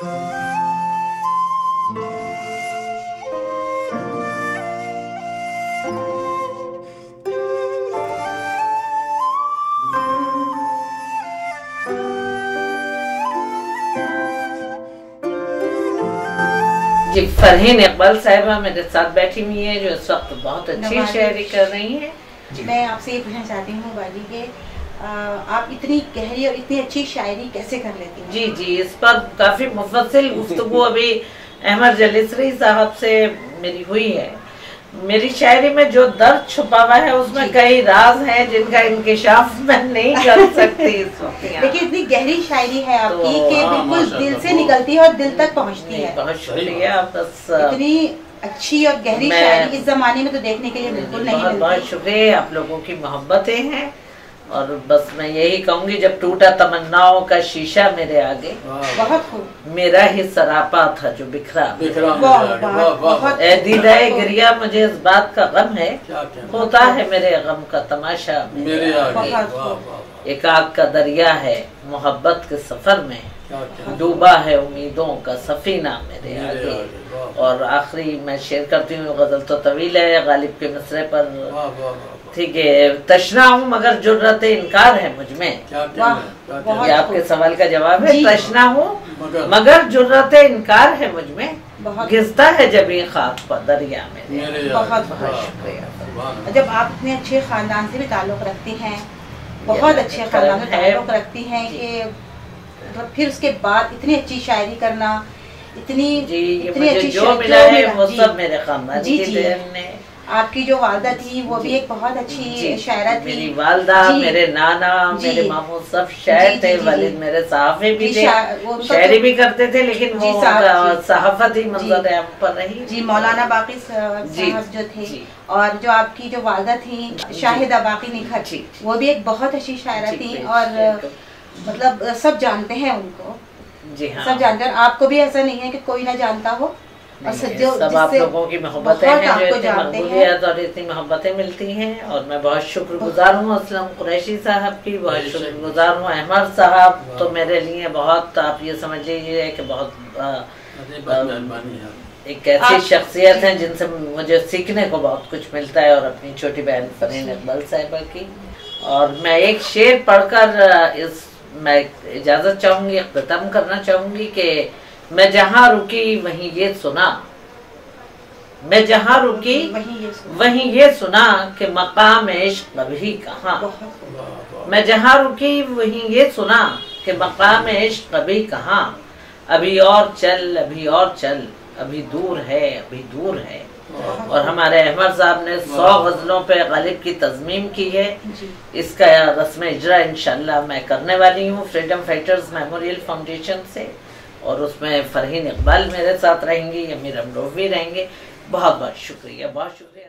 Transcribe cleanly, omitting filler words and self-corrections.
जी, फरहीन इकबाल साहिबा मेरे साथ बैठी हुई है, जो इस वक्त बहुत अच्छी शायरी कर रही हैं। मैं आपसे ये पूछना चाहती हूँ बाजी के आप इतनी गहरी और इतनी अच्छी शायरी कैसे कर लेती हैं? जी जी, इस पर काफी मुफस्सिल गुफ्तगू अभी अहमद जलीसरी साहब से मेरी हुई है। मेरी शायरी में जो दर्द छुपा हुआ है उसमें कई राज हैं जिनका इंकिशाफ मैं नहीं कर सकती इस वक्त। देखिए इतनी गहरी शायरी है आपकी कि बिल्कुल दिल से निकलती है और दिल तक पहुंचती है। बहुत शुक्रिया। बस इतनी अच्छी और गहरी शायरी इस जमाने में तो देखने के लिए बिल्कुल नहीं मिलती। बहुत शुक्रिया, आप लोगों की मोहब्बतें हैं। और बस मैं यही कहूंगी, जब टूटा तमन्नाओं का शीशा मेरे आगे, बहुत खूब, मेरा ही सरापा था जो बिखरा। बहुत दीदाए गिरिया, मुझे इस बात का गम है, होता है मेरे गम का तमाशा मेरे आगे। एक आग का दरिया है मोहब्बत के सफर में, डूबा है उम्मीदों का सफीना मेरे आगे। और आखिरी मैं शेयर करती हूँ, गजल तो तवील है, गालिब के मिसरे पर ठीक है। तशना हूँ मगर जुर्रत इनकार है मुझ में, ये आपके सवाल का जवाब है। तशना हूँ मगर जुर्रत इनकार है मुझ में, घिसता है जब ये खाक पर दरिया में। बहुत बहुत शुक्रिया। जब आप इतने अच्छे खानदान से भी ताल्लुक रखती हैं, बहुत अच्छे खानदान से ताल्लुक रखती हैं कि तो फिर उसके बाद इतनी अच्छी शायरी करना, इतनी अच्छी जो मिला है वो सब मेरे खानदान की देन ने। आपकी जो वालदा थी वो भी एक बहुत अच्छी शायरा थी। मेरी वालदा, मेरे नाना, मेरे मामू सब शायर थे। वालिद मेरे सहाफ़ी भी थे, शायरी भी करते थे, लेकिन वो सहाफत ही मंजर आम पर रही। जी, मौलाना बाकी साहब जो थे, और जो आपकी जो वालदा थी शाहिदा बाकी निखर, वो भी एक बहुत अच्छी शायरा थी। और मतलब सब जानते हैं उनको, जी हाँ, सब जानते हैं। आपको भी ऐसा नहीं है कि कोई ना जानता हो, और सब आप लोगों की मोहब्बतें हैं जो इतनी मकबूलियत और इतनी मोहब्बतें मिलती हैं। और मैं बहुत शुक्रगुजार हूँ असलम कुरैशी साहब की, बहुत शुक्रगुजार हूँ अहमद साहब। तो मेरे लिए बहुत, आप ये समझ लीजिए कि बहुत एक ऐसी शख्सियत है जिनसे मुझे सीखने को बहुत कुछ मिलता है। और अपनी छोटी बहन फरहीन इकबाल साहिबा की। और मैं एक शेर पढ़कर मैं इजाजत चाहूंगी, खत्म करना चाहूंगी कि मैं जहाँ रुकी वहीं ये सुना, मैं जहाँ रुकी वहीं ये सुना कि मकाम इश्क कभी कहाँ। मैं जहाँ रुकी वहीं ये सुना कि मकाम इश्क कभी कहाँ। अभी और चल, अभी और चल, अभी दूर है, अभी दूर है। और हमारे अहमद साहब ने 100 गजलों पे गालिब की तज़मीम की है। इसका रस्म इजरा इंशाल्लाह मैं करने वाली हूँ फ्रीडम फाइटर्स मेमोरियल फाउंडेशन से। और उसमें फरहीन इकबाल मेरे साथ रहेंगी, अमीर अमरोवी रहेंगे। बहुत बहुत शुक्रिया, बहुत शुक्रिया।